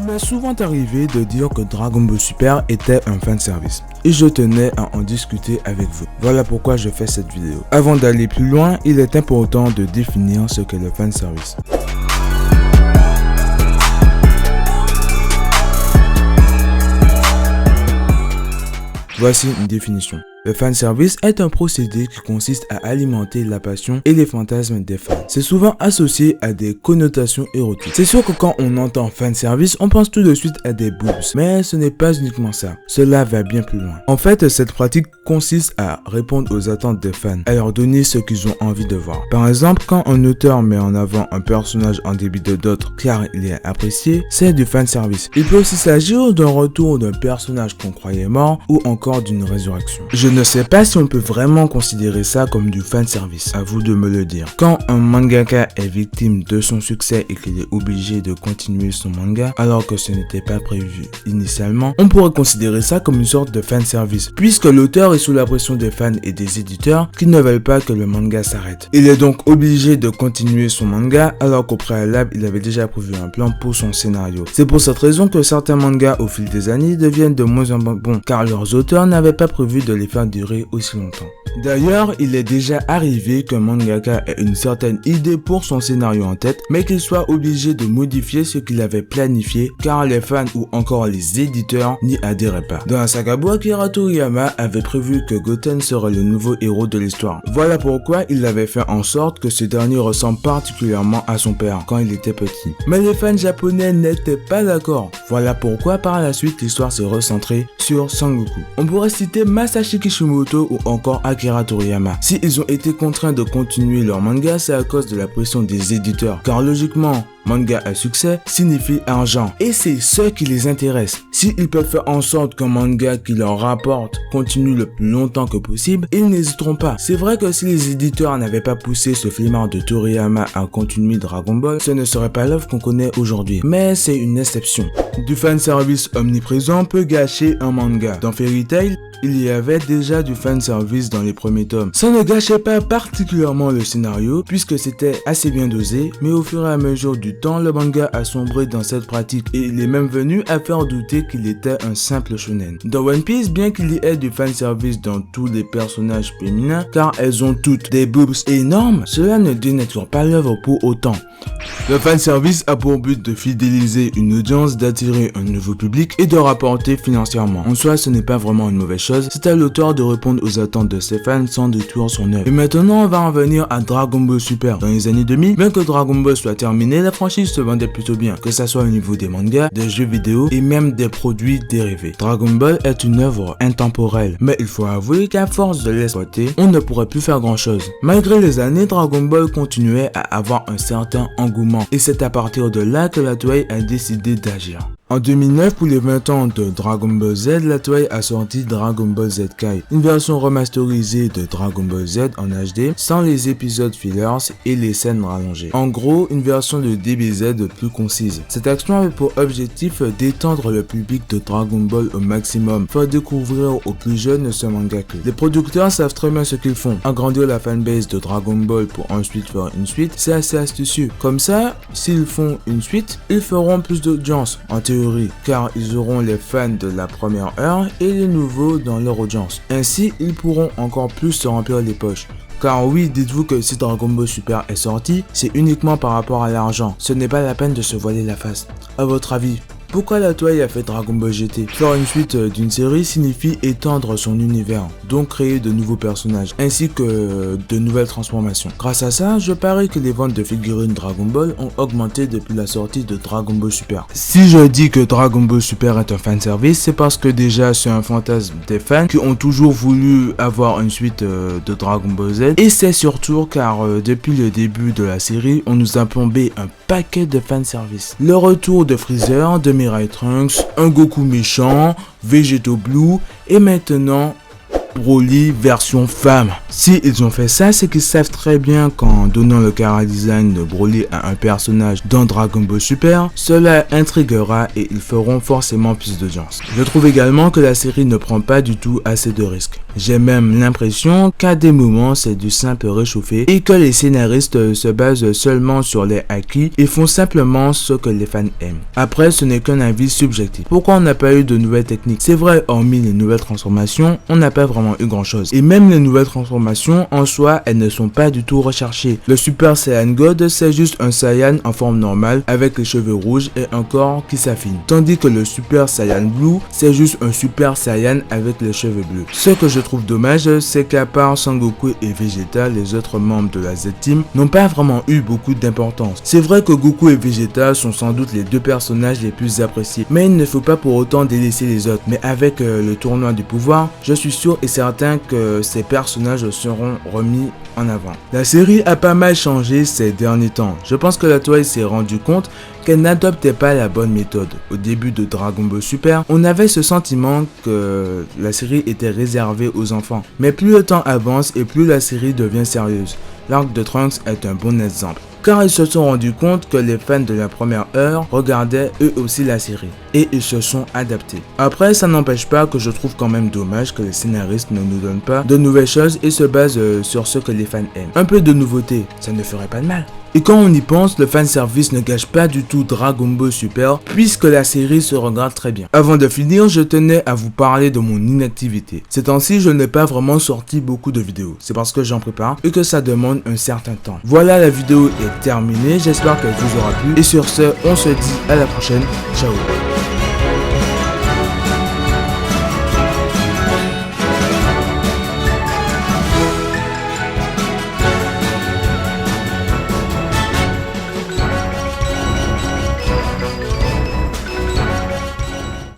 Il m'est souvent arrivé de dire que Dragon Ball Super était un fanservice et je tenais à en discuter avec vous. Voilà pourquoi je fais cette vidéo. Avant d'aller plus loin, il est important de définir ce qu'est le fanservice. Voici une définition. Le fanservice est un procédé qui consiste à alimenter la passion et les fantasmes des fans. C'est souvent associé à des connotations érotiques. C'est sûr que quand on entend fanservice, on pense tout de suite à des boobs. Mais ce n'est pas uniquement ça. Cela va bien plus loin. En fait, cette pratique consiste à répondre aux attentes des fans, à leur donner ce qu'ils ont envie de voir. Par exemple, quand un auteur met en avant un personnage en débit de d'autres car il est apprécié, c'est du fanservice. Il peut aussi s'agir d'un retour d'un personnage qu'on croyait mort ou encore d'une résurrection. Je ne sais pas si on peut vraiment considérer ça comme du fanservice, à vous de me le dire. Quand un mangaka est victime de son succès et qu'il est obligé de continuer son manga alors que ce n'était pas prévu initialement, on pourrait considérer ça comme une sorte de fanservice, puisque l'auteur est sous la pression des fans et des éditeurs qui ne veulent pas que le manga s'arrête. Il est donc obligé de continuer son manga alors qu'au préalable il avait déjà prévu un plan pour son scénario. C'est pour cette raison que certains mangas au fil des années deviennent de moins en moins bons, car leurs auteurs n'avaient pas prévu de les faire durer aussi longtemps. D'ailleurs, il est déjà arrivé qu'un mangaka ait une certaine idée pour son scénario en tête, mais qu'il soit obligé de modifier ce qu'il avait planifié, car les fans ou encore les éditeurs n'y adhéraient pas. Dans la saga Boa, Akira Toriyama avait prévu que Goten serait le nouveau héros de l'histoire. Voilà pourquoi il avait fait en sorte que ce dernier ressemble particulièrement à son père quand il était petit. Mais les fans japonais n'étaient pas d'accord. Voilà pourquoi par la suite l'histoire s'est recentrée sur Sangoku. On pourrait citer Masashi Kishimoto ou encore Akira Toriyama. Si ils ont été contraints de continuer leur manga, c'est à cause de la pression des éditeurs. Car logiquement, manga à succès signifie argent. Et c'est ce qui les intéresse. S'ils peuvent faire en sorte qu'un manga qui leur rapporte continue le plus longtemps que possible, ils n'hésiteront pas. C'est vrai que si les éditeurs n'avaient pas poussé ce flemmard de Toriyama à continuer Dragon Ball, ce ne serait pas l'œuvre qu'on connaît aujourd'hui. Mais c'est une exception. Du fanservice omniprésent peut gâcher un manga. Dans Fairy Tail, il y avait déjà du fanservice dans les premiers tomes. Ça ne gâchait pas particulièrement le scénario puisque c'était assez bien dosé, mais au fur et à mesure du temps, le manga a sombré dans cette pratique et il est même venu à faire douter qu'il était un simple shonen. Dans One Piece, bien qu'il y ait du fanservice dans tous les personnages féminins, car elles ont toutes des boobs énormes, cela ne dénature pas l'œuvre pour autant. Le fanservice a pour but de fidéliser une audience, d'attirer un nouveau public et de rapporter financièrement. En soi, ce n'est pas vraiment une mauvaise chose, c'est à l'auteur de répondre aux attentes de ses fans sans détruire son œuvre. Et maintenant, on va en venir à Dragon Ball Super. Dans les années 2000, bien que Dragon Ball soit terminé, la franchise se vendait plutôt bien, que ça soit au niveau des mangas, des jeux vidéo et même des produits dérivés. Dragon Ball est une œuvre intemporelle, mais il faut avouer qu'à force de l'exploiter, on ne pourrait plus faire grand chose. Malgré les années, Dragon Ball continuait à avoir un certain engouement et c'est à partir de là que la Toei a décidé d'agir. En 2009, pour les 20 ans de Dragon Ball Z, la Toei a sorti Dragon Ball Z Kai, une version remasterisée de Dragon Ball Z en HD, sans les épisodes fillers et les scènes rallongées. En gros, une version de DBZ plus concise. Cette action avait pour objectif d'étendre le public de Dragon Ball au maximum, faire découvrir aux plus jeunes ce mangaka. Les producteurs savent très bien ce qu'ils font. Agrandir la fanbase de Dragon Ball pour ensuite faire une suite, c'est assez astucieux. Comme ça, s'ils font une suite, ils feront plus d'audience, en théorie, car ils auront les fans de la première heure et les nouveaux dans leur audience. Ainsi, ils pourront encore plus se remplir les poches. Car oui, dites-vous que si Dragon Ball Super est sorti, c'est uniquement par rapport à l'argent. Ce n'est pas la peine de se voiler la face. À votre avis, pourquoi la Toei a fait Dragon Ball GT? Faire une suite d'une série signifie étendre son univers, donc créer de nouveaux personnages, ainsi que de nouvelles transformations. Grâce à ça, je parie que les ventes de figurines Dragon Ball ont augmenté depuis la sortie de Dragon Ball Super. Si je dis que Dragon Ball Super est un fanservice, c'est parce que déjà c'est un fantasme des fans qui ont toujours voulu avoir une suite de Dragon Ball Z, et c'est surtout car depuis le début de la série, on nous a plombé un paquet de fanservice. Le retour de Freezer, de Mirai Trunks, un Goku méchant, Vegeto Blue et maintenant Broly version femme. Si ils ont fait ça, c'est qu'ils savent très bien qu'en donnant le chara design de Broly à un personnage dans Dragon Ball Super, cela intriguera et ils feront forcément plus d'audience. Je trouve également que la série ne prend pas du tout assez de risques. J'ai même l'impression qu'à des moments c'est du simple réchauffé et que les scénaristes se basent seulement sur les acquis et font simplement ce que les fans aiment. Après, ce n'est qu'un avis subjectif. Pourquoi on n'a pas eu de nouvelles techniques? C'est vrai, hormis les nouvelles transformations, on n'a pas vraiment eu grand chose. Et même les nouvelles transformations en soi, elles ne sont pas du tout recherchées. Le Super Saiyan God, c'est juste un Saiyan en forme normale avec les cheveux rouges et un corps qui s'affine. Tandis que le Super Saiyan Blue, c'est juste un Super Saiyan avec les cheveux bleus. Ce que je trouve dommage, c'est qu'à part Sangoku et Vegeta, les autres membres de la Z-Team n'ont pas vraiment eu beaucoup d'importance. C'est vrai que Goku et Vegeta sont sans doute les deux personnages les plus appréciés, mais il ne faut pas pour autant délaisser les autres. Mais avec le tournoi du pouvoir, je suis sûr et certain que ces personnages seront remis en avant. La série a pas mal changé ces derniers temps. Je pense que la toile s'est rendu compte qu'elle n'adoptait pas la bonne méthode. Au début de Dragon Ball Super, on avait ce sentiment que la série était réservée aux enfants. Mais plus le temps avance et plus la série devient sérieuse. L'arc de Trunks est un bon exemple, car ils se sont rendus compte que les fans de la première heure regardaient eux aussi la série, et ils se sont adaptés. Après, ça n'empêche pas que je trouve quand même dommage que les scénaristes ne nous donnent pas de nouvelles choses et se basent sur ce que les fans aiment. Un peu de nouveauté, ça ne ferait pas de mal. Et quand on y pense, le fanservice ne gâche pas du tout Dragon Ball Super, puisque la série se regarde très bien. Avant de finir, je tenais à vous parler de mon inactivité. Ces temps-ci, je n'ai pas vraiment sorti beaucoup de vidéos. C'est parce que j'en prépare et que ça demande un certain temps. Voilà, la vidéo est terminée. J'espère qu'elle vous aura plu. Et sur ce, on se dit à la prochaine. Ciao.